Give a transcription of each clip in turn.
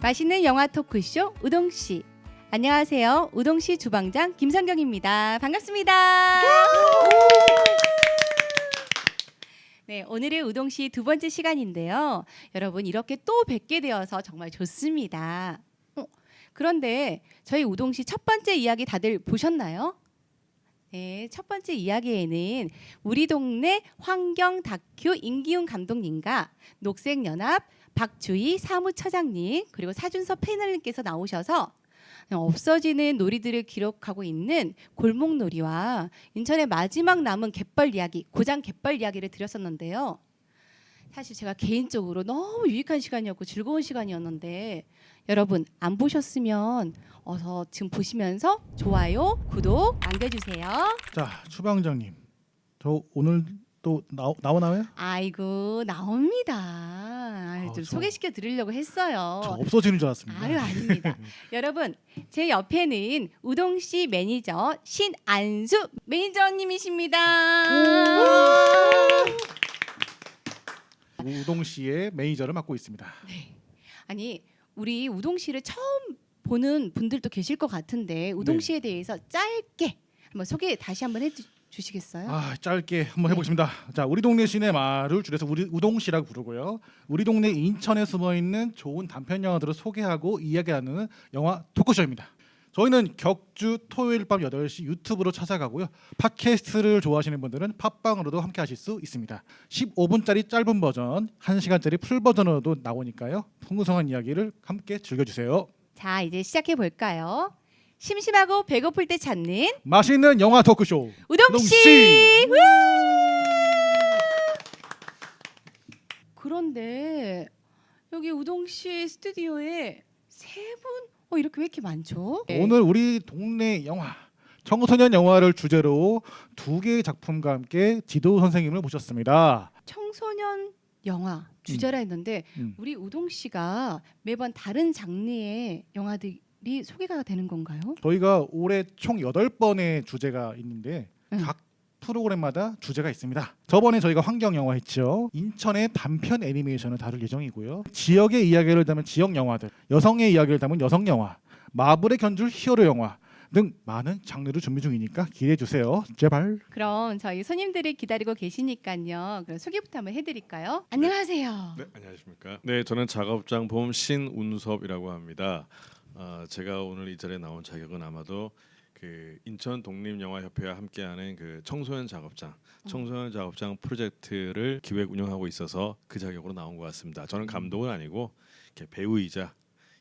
맛있는 영화 토크쇼 우동씨. 안녕하세요. 우동씨 주방장 김성경입니다. 반갑습니다. 네, 오늘은 우동씨 두 번째 시간인데요. 여러분 이렇게 또 뵙게 되어서 정말 좋습니다. 그런데 저희 우동씨 첫 번째 이야기 다들 보셨나요? 네, 첫 번째 이야기에는 우리 동네 환경 다큐 임기훈 감독님과 녹색연합 박주희 사무처장님 그리고 사준서 패널님께서 나오셔서 없어지는 놀이들을 기록하고 있는 골목놀이와 인천의 마지막 남은 갯벌 이야기, 고장 갯벌 이야기를 드렸었는데요. 사실 제가 개인적으로 너무 유익한 시간이었고 즐거운 시간이었는데 여러분 안 보셨으면 어서 지금 보시면서 좋아요, 구독 남겨주세요. 자, 추방장님, 저 오늘 또 나오나요? 아이고 나옵니다. 좀 소개시켜 드리려고 했어요. 저 없어지는 줄 알았습니다. 아유 아닙니다. 여러분 제 옆에는 우동씨 매니저 신안수 매니저님이십니다. 우동 씨의 매니저를 맡고 있습니다. 네. 아니 우리 우동 씨를 처음 보는 분들도 계실 것 같은데 우동 씨에 대해서 짧게 한번 소개 다시 한번 해주시겠어요? 짧게 한번 해보겠습니다. 자, 우리 동네 시네마를 줄여서 우리 우동 씨라고 부르고요. 우리 동네 인천에 숨어 있는 좋은 단편 영화들을 소개하고 이야기하는 영화 토크쇼입니다. 저희는 격주 토요일 밤 8시 유튜브로 찾아가고요. 팟캐스트를 좋아하시는 분들은 팟빵으로도 함께 하실 수 있습니다. 15분짜리 짧은 버전, 1시간짜리 풀 버전으로도 나오니까요. 풍성한 이야기를 함께 즐겨주세요. 자 이제 시작해 볼까요? 심심하고 배고플 때 찾는 맛있는 영화 토크쇼 우동씨. 그런데 여기 우동씨 스튜디오에 세 분 이렇게 왜 이렇게 많죠? 오늘 우리 동네 영화 청소년 영화를 주제로 두 개의 작품과 함께 지도 선생님을 모셨습니다. 청소년 영화 주제라 했는데 우리 우동 씨가 매번 다른 장르의 영화들이 소개가 되는 건가요? 저희가 올해 총 8번의 주제가 있는데 응. 각 프로그램마다 주제가 있습니다. 저번에 저희가 환경 영화 했죠. 인천의 단편 애니메이션을 다룰 예정이고요. 지역의 이야기를 담은 지역 영화들, 여성의 이야기를 담은 여성 영화, 마블의 견줄 히어로 영화 등 많은 장르를 준비 중이니까 기대해 주세요. 제발. 그럼 저희 손님들이 기다리고 계시니까요. 그럼 소개부터 한번 해드릴까요? 안녕하세요. 네, 안녕하십니까. 네, 저는 작업장 봄 신운섭이라고 합니다. 제가 오늘 이 자리에 나온 자격은 아마도 그 인천 독립영화협회와 함께하는 그 청소년 작업장 프로젝트를 기획 운영하고 있어서 그 자격으로 나온 것 같습니다. 저는 감독은 아니고 이렇게 배우이자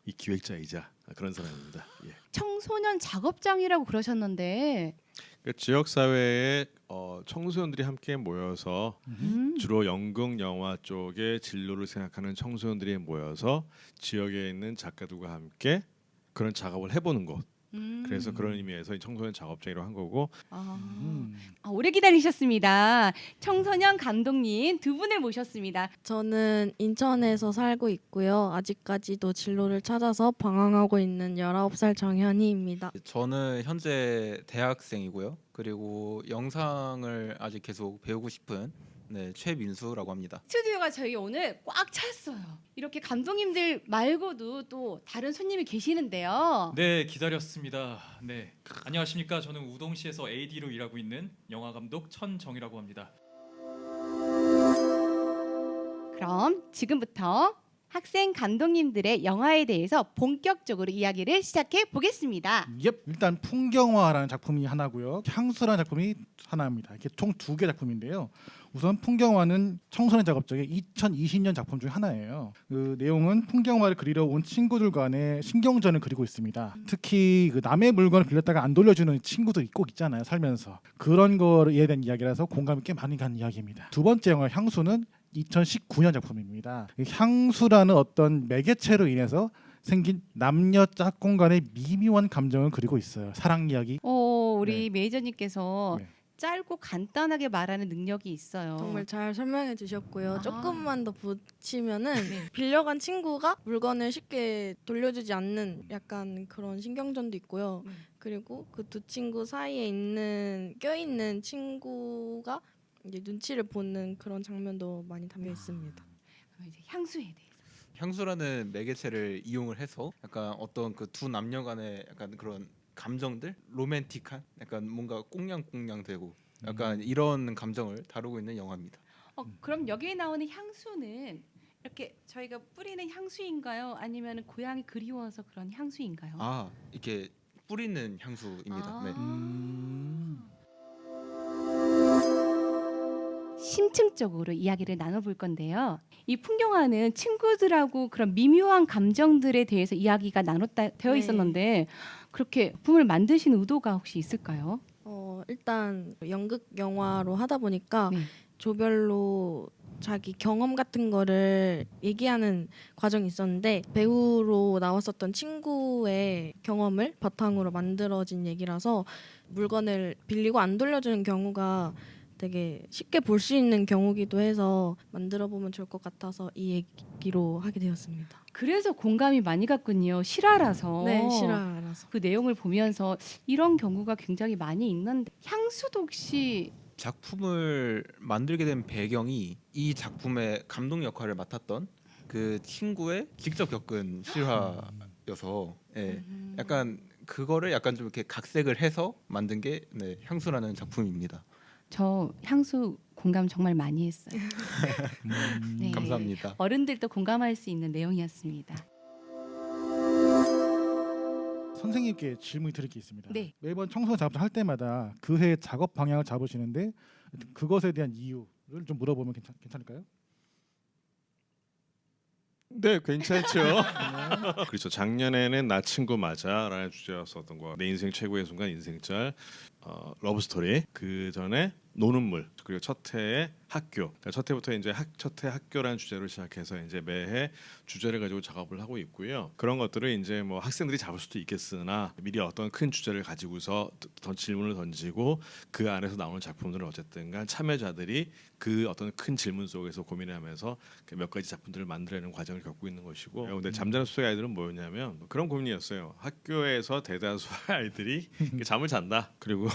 이 기획자이자 그런 사람입니다. 예. 청소년 작업장이라고 그러셨는데 그 지역 사회에 청소년들이 함께 모여서 주로 연극 영화 쪽의 진로를 생각하는 청소년들이 모여서 지역에 있는 작가들과 함께 그런 작업을 해보는 곳. 그래서 그런 의미에서 이 청소년 작업장이라고 한 거고. 오래 기다리셨습니다. 청소년 감독님 두 분을 모셨습니다. 저는 인천에서 살고 있고요. 아직까지도 진로를 찾아서 방황하고 있는 19살 정현희입니다. 저는 현재 대학생이고요. 그리고 영상을 아직 계속 배우고 싶은 최민수라고 합니다. 스튜디오가 저희 오늘 꽉 찼어요. 이렇게 감독님들 말고도 또 다른 손님이 계시는데요. 네, 기다렸습니다. 네, 안녕하십니까. 저는 우동시에서 AD로 일하고 있는 영화감독 천정이라고 합니다. 그럼 지금부터 학생 감독님들의 영화에 대해서 본격적으로 이야기를 시작해 보겠습니다. 일단 풍경화라는 작품이 하나고요. 향수라는 작품이 하나입니다. 이렇게 총 2개 작품인데요. 우선 풍경화는 청소년 작업장의 2020년 작품 중 하나예요. 그 내용은 풍경화를 그리러 온 친구들 간의 신경전을 그리고 있습니다. 특히 그 남의 물건을 빌렸다가 안 돌려주는 친구들이 꼭 있잖아요. 살면서 그런 거에 대한 이야기라서 공감이 꽤 많이 가는 이야기입니다. 두 번째 영화 향수는 2019년 작품입니다. 향수라는 어떤 매개체로 인해서 생긴 남녀 짝꿍 간의 미묘한 감정을 그리고 있어요. 사랑 이야기. 우리 매니저님께서 네. 짧고 간단하게 말하는 능력이 있어요. 정말 잘 설명해 주셨고요. 아. 조금만 더 붙이면은 빌려간 친구가 물건을 쉽게 돌려주지 않는 약간 그런 신경전도 있고요. 그리고 그 두 친구 사이에 껴있는 친구가 이제 눈치를 보는 그런 장면도 많이 담겨 있습니다. 그럼 이제 향수에 대해서. 향수라는 매개체를 이용을 해서 약간 어떤 그 두 남녀 간의 약간 그런 감정들, 로맨틱한 약간 뭔가 꽁냥꽁냥되고 약간 이런 감정을 다루고 있는 영화입니다. 그럼 여기에 나오는 향수는 이렇게 저희가 뿌리는 향수인가요? 아니면 고향이 그리워서 그런 향수인가요? 아, 이렇게 뿌리는 향수입니다. 네. 심층적으로 이야기를 나눠볼 건데요. 이 풍경화는 친구들하고 그런 미묘한 감정들에 대해서 이야기가 되어 네. 있었는데 그렇게 작품을 만드신 의도가 혹시 있을까요? 일단 연극 영화로 하다 보니까 네. 조별로 자기 경험 같은 거를 얘기하는 과정이 있었는데 배우로 나왔었던 친구의 경험을 바탕으로 만들어진 얘기라서 물건을 빌리고 안 돌려주는 경우가 되게 쉽게 볼 수 있는 경우기도 해서 만들어 보면 좋을 것 같아서 이 얘기로 하게 되었습니다. 그래서 공감이 많이 갔군요. 실화라서. 네, 실화라서. 그 내용을 보면서 이런 경우가 굉장히 많이 있는데 향수도 혹시 작품을 만들게 된 배경이 이 작품의 감독 역할을 맡았던 그 친구의 직접 겪은 실화여서 예, 약간 그거를 약간 좀 이렇게 각색을 해서 만든 게 네, 향수라는 작품입니다. 저 향수 공감 정말 많이 했어요. 네. 감사합니다. 어른들도 공감할 수 있는 내용이었습니다. 선생님께 질문이 드릴 게 있습니다. 네. 매번 청소년 작업을 할 때마다 그 해의 작업 방향을 잡으시는데 그것에 대한 이유를 좀 물어보면 괜찮을까요? 네, 괜찮죠. 그렇죠. 작년에는 나 친구 맞아라는 주제였었던 거. 내 인생 최고의 순간 인생짤, 러브 스토리. 그 전에 노는 물, 그리고 첫 해의 학교. 그러니까 첫 해부터 이제 첫해 학교라는 주제로 시작해서 이제 매해 주제를 가지고 작업을 하고 있고요. 그런 것들을 이제 뭐 학생들이 잡을 수도 있겠으나 미리 어떤 큰 주제를 가지고서 질문을 던지고 그 안에서 나오는 작품들은 어쨌든간 참여자들이 그 어떤 큰 질문 속에서 고민하면서 몇 가지 작품들을 만들어내는 과정을 겪고 있는 것이고. 근데 잠자는 숲속의 아이들은 뭐였냐면 그런 고민이었어요. 학교에서 대다수 아이들이 잠을 잔다. 그리고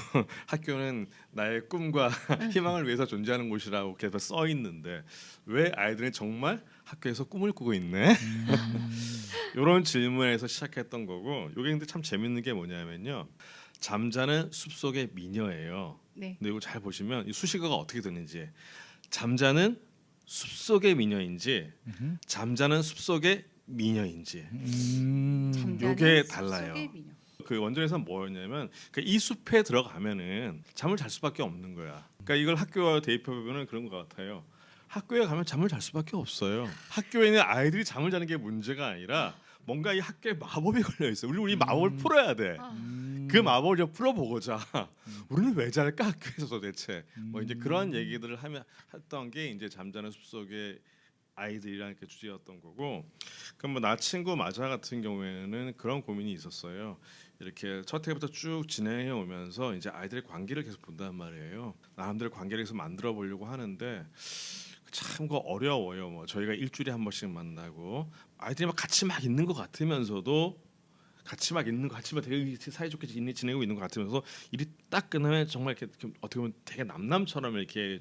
학교는 나의 꿈과 희망을 위해서 존재하는 곳이라고 계속 써 있는데 왜 아이들은 정말 학교에서 꿈을 꾸고 있네? 이런 질문에서 시작했던 거고, 이게 근데 참 재밌는 게 뭐냐면요, 잠자는 숲속의 미녀예요. 네. 근데 이거 잘 보시면 이 수식어가 어떻게 되는지, 잠자는 숲속의 미녀인지 잠자는 숲속의 미녀인지 잠자는 요게 숲속의 달라요. 미녀. 그 원전에서는 뭐였냐면 이 숲에 들어가면은 잠을 잘 수밖에 없는 거야. 그러니까 이걸 학교와 대입해 보면은 그런 것 같아요. 학교에 가면 잠을 잘 수밖에 없어요. 학교에 있는 아이들이 잠을 자는 게 문제가 아니라 뭔가 이 학교에 마법이 걸려 있어. 우리 마법을 풀어야 돼. 그 마법을 좀 풀어보고자. 우리는 왜 잘까 학교에서 도대체. 뭐 이제 그런 얘기들을 했던 게 이제 잠자는 숲속의 아이들이라는 게 주제였던 거고. 그럼 뭐 나 친구 맞아 같은 경우에는 그런 고민이 있었어요. 이렇게 첫 해부터 쭉 진행해 오면서 이제 아이들의 관계를 계속 본단 말이에요. 나름대로 관계를 계속 만들어 보려고 하는데 참 그거 어려워요. 뭐 저희가 일주일에 한 번씩 만나고 아이들이 막 같이 막 있는 것 같으면서도 같이 막 있는 것 같지만 되게 사이좋게 지내고 있는 것 같으면서 일이 딱 끝나면 정말 이렇게 어떻게 보면 되게 남남처럼 이렇게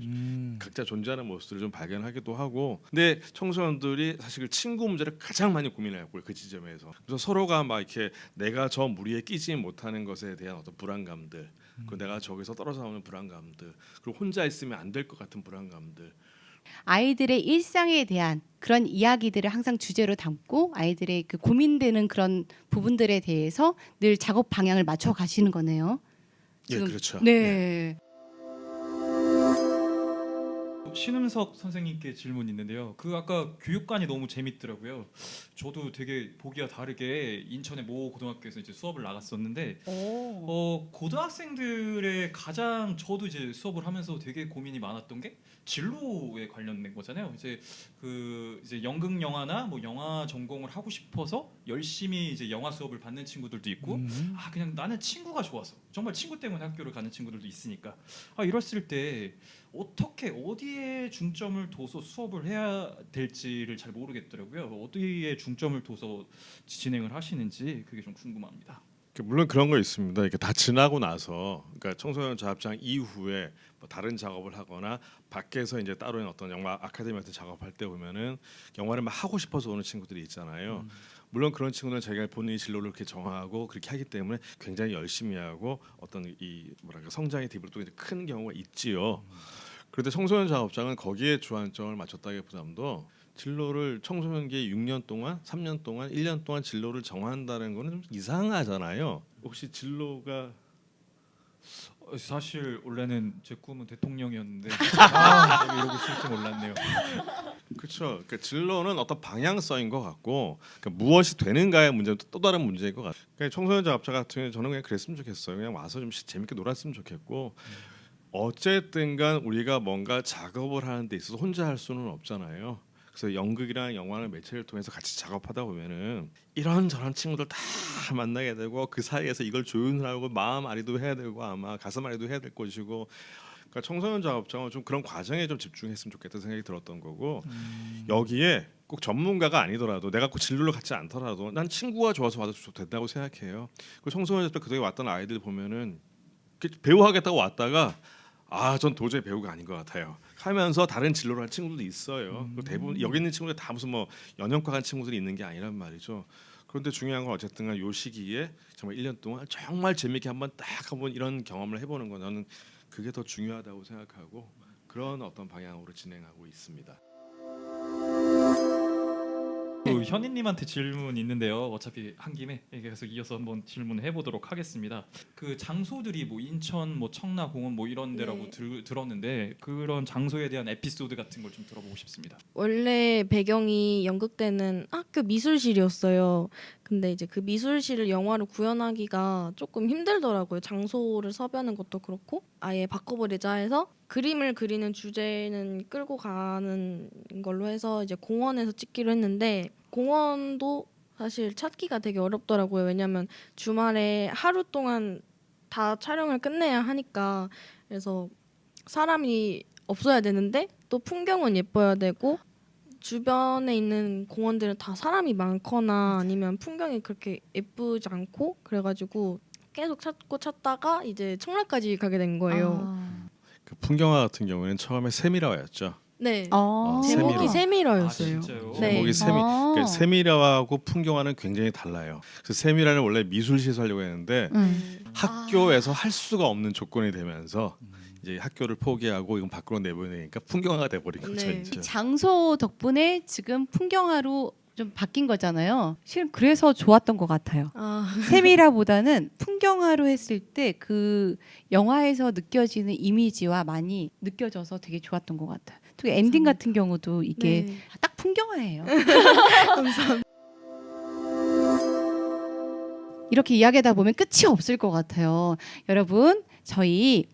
각자 존재하는 모습들을 좀 발견하기도 하고. 근데 청소년들이 사실 그 친구 문제를 가장 많이 고민했고요, 그 지점에서. 그래서 서로가 막 이렇게 내가 저 무리에 끼지 못하는 것에 대한 어떤 불안감들, 그리고 내가 저기서 떨어져 나오는 불안감들, 그리고 혼자 있으면 안 될 것 같은 불안감들. 아이들의 일상에 대한 그런 이야기들을 항상 주제로 담고 아이들의 그 고민되는 그런 부분들에 대해서 늘 작업 방향을 맞춰 가시는 거네요. 예, 지금- 그렇죠. 네. 신음석 선생님께 질문 있는데요. 그 아까 교육관이 너무 재밌더라고요. 저도 되게 보기와 다르게 인천의 모 고등학교에서 이제 수업을 나갔었는데 고등학생들의 가장 저도 이제 수업을 하면서 되게 고민이 많았던 게 진로에 관련된 거잖아요. 이제 연극 영화나 뭐 영화 전공을 하고 싶어서 열심히 이제 영화 수업을 받는 친구들도 있고, 그냥 나는 친구가 좋아서 정말 친구 때문에 학교를 가는 친구들도 있으니까 이랬을 때 어떻게 어디에 중점을 둬서 수업을 해야 될지를 잘 모르겠더라고요. 어디에 중점을 둬서 진행을 하시는지 그게 좀 궁금합니다. 물론 그런 거 있습니다. 이렇게 다 지나고 나서, 그러니까 청소년 자합장 이후에 뭐 다른 작업을 하거나 밖에서 이제 따로 어떤 영화 아카데미 같은 작업할 때 보면은 영화를 막 하고 싶어서 오는 친구들이 있잖아요. 물론 그런 친구들은 자기가 본인의 진로를 이렇게 정하고 그렇게 하기 때문에 굉장히 열심히 하고 어떤 이 뭐랄까 성장의 딥으로 또 이제 큰 경우가 있지요. 그런데 청소년 작업장은 거기에 주안점을 맞췄다기보다도 진로를 청소년기에 6년 동안, 3년 동안, 1년 동안 진로를 정한다는 거는 좀 이상하잖아요. 혹시 진로가 사실 원래는 제 꿈은 대통령이었는데 이러고 있을 줄 몰랐네요. 그렇죠. 그 진로는 어떤 방향성인 것 같고 그러니까 무엇이 되는가의 문제는 또 다른 문제인 것 같아요. 그러니까 청소년 작업자 같은 경우는 저는 그냥 그랬으면 좋겠어요. 그냥 와서 좀 재밌게 놀았으면 좋겠고 어쨌든간 우리가 뭔가 작업을 하는 데 있어서 혼자 할 수는 없잖아요. 그래서 연극이랑 영화는 매체를 통해서 같이 작업하다 보면은 이런저런 친구들 다 만나게 되고 그 사이에서 이걸 조율하고 마음 아리도 해야 되고 아마 가슴 아리도 해야 될 것이고 그러니까 청소년 작업장은 좀 그런 과정에 좀 집중했으면 좋겠다는 생각이 들었던 거고 여기에 꼭 전문가가 아니더라도 내가 꼭 진로를 갖지 않더라도 난 친구가 좋아서 와도 된다고 생각해요. 그 청소년 작업장 그동안 왔던 아이들 보면은 배우 하겠다고 왔다가 전 도저히 배우가 아닌 것 같아요. 하면서 다른 진로를 한 친구들도 있어요. 그리고 대부분 여기 있는 친구들 다 무슨 뭐 연영과 간 친구들이 있는 게 아니란 말이죠. 그런데 중요한 건 어쨌든 요 시기에 정말 1년 동안 정말 재밌게 한번 이런 경험을 해보는 건 저는 그게 더 중요하다고 생각하고 그런 어떤 방향으로 진행하고 있습니다. 그 현인님한테 질문 있는데요. 어차피 한 김에 계속 이어서 한번 질문을 해보도록 하겠습니다. 그 장소들이 뭐 인천, 뭐 청라공원 뭐 이런 데라고 네. 들었는데 그런 장소에 대한 에피소드 같은 걸 좀 들어보고 싶습니다. 원래 배경이 연극대는 학교 미술실이었어요. 근데 이제 그 미술실을 영화로 구현하기가 조금 힘들더라고요. 장소를 섭외하는 것도 그렇고 아예 바꿔버리자 해서 그림을 그리는 주제는 끌고 가는 걸로 해서 이제 공원에서 찍기로 했는데 공원도 사실 찾기가 되게 어렵더라고요. 왜냐하면 주말에 하루 동안 다 촬영을 끝내야 하니까 그래서 사람이 없어야 되는데 또 풍경은 예뻐야 되고 주변에 있는 공원들은 다 사람이 많거나 아니면 풍경이 그렇게 예쁘지 않고 그래가지고 계속 찾다가 이제 청라까지 가게 된 거예요. 그 풍경화 같은 경우에는 처음에 세미라였죠. 네. 세미라. 제목이 세미러였어요. 아, 진짜요? 네. 제목이 그러니까 세미라하고 풍경화는 굉장히 달라요. 그래서 세미라는 원래 미술 시설이라고 했는데 학교에서 할 수가 없는 조건이 되면서 이제 학교를 포기하고 이건 밖으로 내보내니까 풍경화가 돼버린 거죠. 네. 이제. 장소 덕분에 지금 풍경화로 좀 바뀐 거잖아요. 실은 그래서 좋았던 것 같아요. 세미라보다는 풍경화로 했을 때 그 영화에서 느껴지는 이미지와 많이 느껴져서 되게 좋았던 것 같아요. 특히 엔딩 같은 경우도 이게 네. 딱 풍경화예요. 감사합니다. 이렇게 이야기하다 보면 끝이 없을 것 같아요. 여러분, 저희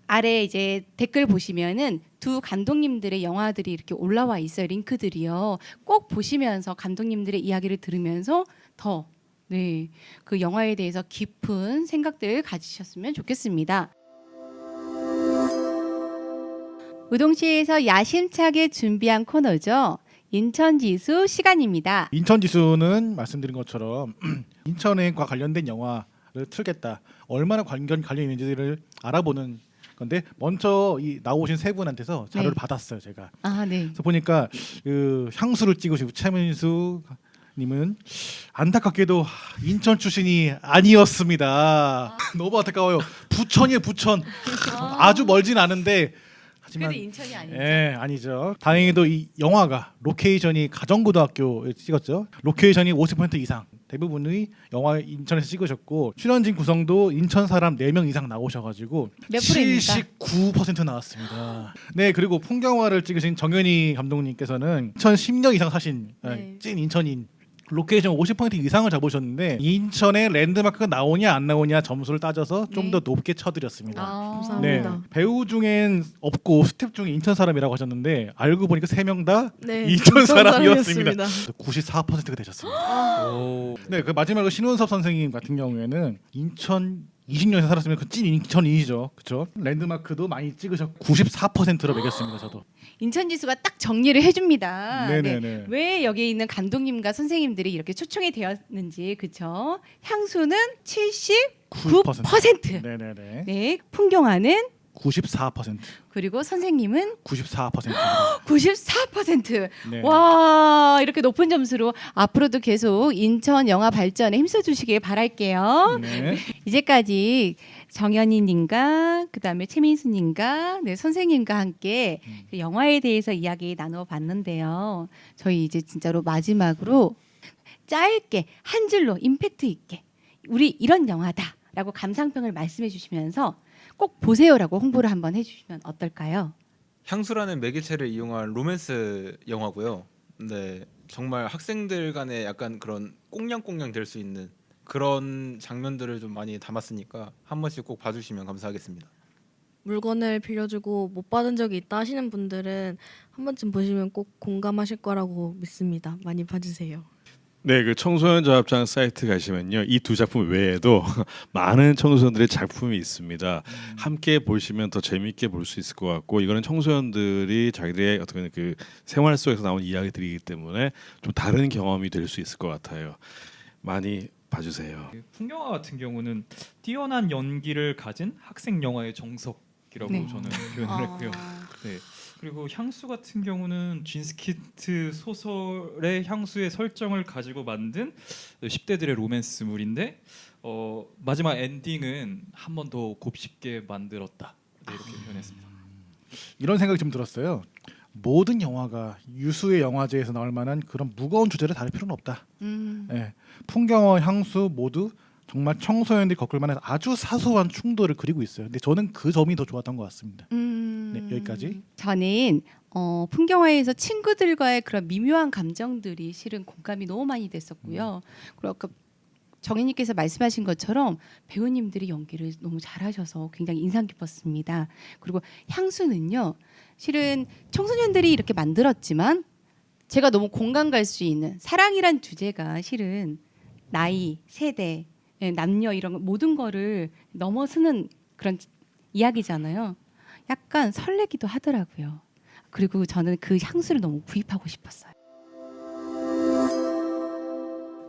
아래 이제 댓글 보시면은 두 감독님들의 영화들이 이렇게 올라와 있어요. 링크들이요. 꼭 보시면서 감독님들의 이야기를 들으면서 더 그 영화에 대해서 깊은 생각들 가지셨으면 좋겠습니다. 우동시에서 야심차게 준비한 코너죠. 인천지수 시간입니다. 인천지수는 말씀드린 것처럼 인천과 관련된 영화를 틀겠다. 얼마나 관련이 있는지를 알아보는 건데 먼저 이 나오신 세 분한테서 자료를 받았어요. 제가. 그래서 보니까 그 향수를 찍으시고 최민수 님은 안타깝게도 인천 출신이 아니었습니다. 너무 안타까워요. 부천이에요, 부천. 아주 멀진 않은데 하지만 그래도 인천이 아니죠. 아니죠. 다행히도 이 영화가 로케이션이 가정고등학교에 찍었죠. 로케이션이 50% 이상. 대부분의 영화 인천에서 찍으셨고 출연진 구성도 인천 사람 4명 이상 나오셔가지고 몇 프로입니까? 79% 나왔습니다. 네, 그리고 풍경화를 찍으신 정현희 감독님께서는 2010년 이상 사신 네. 찐 인천인 로케이션 50% 이상을 잡으셨는데 인천에 랜드마크가 나오냐 안 나오냐 점수를 따져서 좀 더 높게 쳐드렸습니다. 감사합니다. 네, 배우 중엔 없고 스텝 중에 인천 사람이라고 하셨는데 알고 보니까 3명 다 네. 인천 사람이었습니다. 사람이었습니다. 94%가 되셨습니다. 네, 그 마지막으로 신원섭 선생님 같은 경우에는 인천 20년에 살았으면 그 찐 인천인이죠, 그렇죠? 랜드마크도 많이 찍으셨고 94%로 매겼습니다, 저도. 인천지수가 딱 정리를 해줍니다. 네네네. 네. 왜 여기 있는 감독님과 선생님들이 이렇게 초청이 되었는지 그렇죠? 향수는 79%. 네네네. 네, 풍경화는 94%, 그리고 선생님은 94%. 94%. 네. 와, 이렇게 높은 점수로 앞으로도 계속 인천 영화 발전에 힘써 주시길 바랄게요. 네. 이제까지 정연이 님과 그다음에 최민수 님과 네, 선생님과 함께 그 영화에 대해서 이야기 나누어 봤는데요. 저희 이제 진짜로 마지막으로 짧게 한 줄로 임팩트 있게 우리 이런 영화다라고 감상평을 말씀해 주시면서 꼭 보세요라고 홍보를 한번 해 주시면 어떨까요? 향수라는 매개체를 이용한 로맨스 영화고요. 네, 정말 학생들 간에 약간 그런 꽁냥꽁냥 될 수 있는 그런 장면들을 좀 많이 담았으니까 한 번씩 꼭 봐주시면 감사하겠습니다. 물건을 빌려주고 못 받은 적이 있다 하시는 분들은 한 번쯤 보시면 꼭 공감하실 거라고 믿습니다. 많이 봐주세요. 네, 그 청소년 자업장 사이트 가시면요, 이 두 작품 외에도 많은 청소년들의 작품이 있습니다. 함께 보시면 더 재미있게 볼 수 있을 것 같고, 이거는 청소년들이 자기들의 어떤 그 생활 속에서 나온 이야기들이기 때문에 좀 다른 경험이 될 수 있을 것 같아요. 많이 봐주세요. 풍경화 같은 경우는 뛰어난 연기를 가진 학생 영화의 정석이라고 네. 저는 표현을 했고요. 네. 그리고 향수 같은 경우는 진스키트 소설의 향수의 설정을 가지고 만든 10대들의 로맨스물인데 마지막 엔딩은 한 번 더 곱씹게 만들었다. 네, 이렇게 표현했습니다. 이런 생각이 좀 들었어요. 모든 영화가 유수의 영화제에서 나올 만한 그런 무거운 주제를 다룰 필요는 없다. 예, 풍경과 향수 모두 정말 청소년들이 겪을 만한 아주 사소한 충돌을 그리고 있어요. 근데 저는 그 점이 더 좋았던 것 같습니다. 네, 여기까지. 저는 풍경화에서 친구들과의 그런 미묘한 감정들이 실은 공감이 너무 많이 됐었고요. 그리고 아까 정혜님께서 말씀하신 것처럼 배우님들이 연기를 너무 잘하셔서 굉장히 인상 깊었습니다. 그리고 향수는요, 실은 청소년들이 이렇게 만들었지만 제가 너무 공감 갈 수 있는 사랑이란 주제가 실은 나이, 세대, 남녀 이런 거, 모든 거를 넘어서는 그런 이야기잖아요. 약간 설레기도 하더라고요. 그리고 저는 그 향수를 너무 구입하고 싶었어요.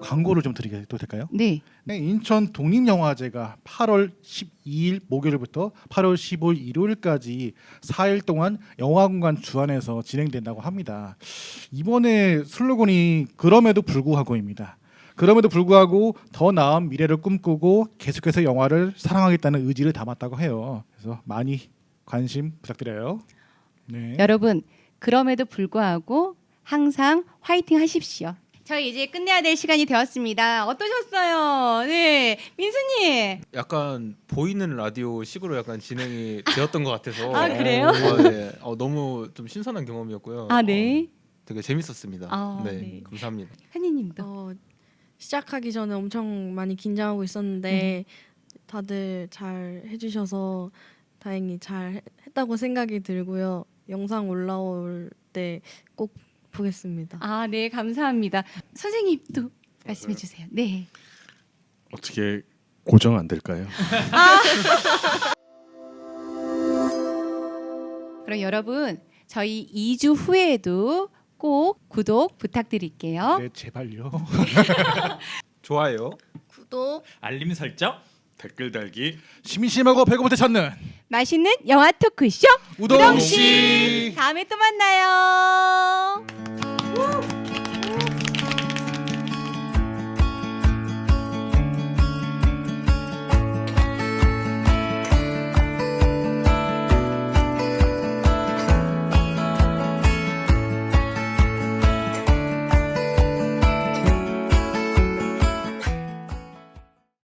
광고를 좀 드리게도 될까요? 네. 네, 인천 독립영화제가 8월 12일 목요일부터 8월 15일 일요일까지 4일 동안 영화공간 주안에서 진행된다고 합니다. 이번에 슬로건이 그럼에도 불구하고입니다. 그럼에도 불구하고 더 나은 미래를 꿈꾸고 계속해서 영화를 사랑하겠다는 의지를 담았다고 해요. 그래서 많이 관심 부탁드려요. 네. 여러분, 그럼에도 불구하고 항상 화이팅 하십시오. 저희 이제 끝내야 될 시간이 되었습니다. 어떠셨어요? 네, 민수님. 약간 보이는 라디오 식으로 약간 진행이 되었던 것 같아서 아, 그래요? 네. 너무 좀 신선한 경험이었고요. 아, 네. 되게 재밌었습니다. 아, 네, 네. 감사합니다. 한이님도. 시작하기 전에 엄청 많이 긴장하고 있었는데 다들 잘 해주셔서 다행히 잘 했다고 생각이 들고요. 영상 올라올 때 꼭 보겠습니다. 아, 네, 감사합니다. 선생님도 말씀해 주세요. 네. 어떻게 고정 안 될까요? 그럼 여러분, 저희 2주 후에도 꼭 구독 부탁드릴게요. 네, 제발요. 좋아요. 구독. 알림 설정. 댓글 달기. 심심하고 배고플 때 찾는 맛있는 영화 토크쇼 우동씨. 다음에 또 만나요.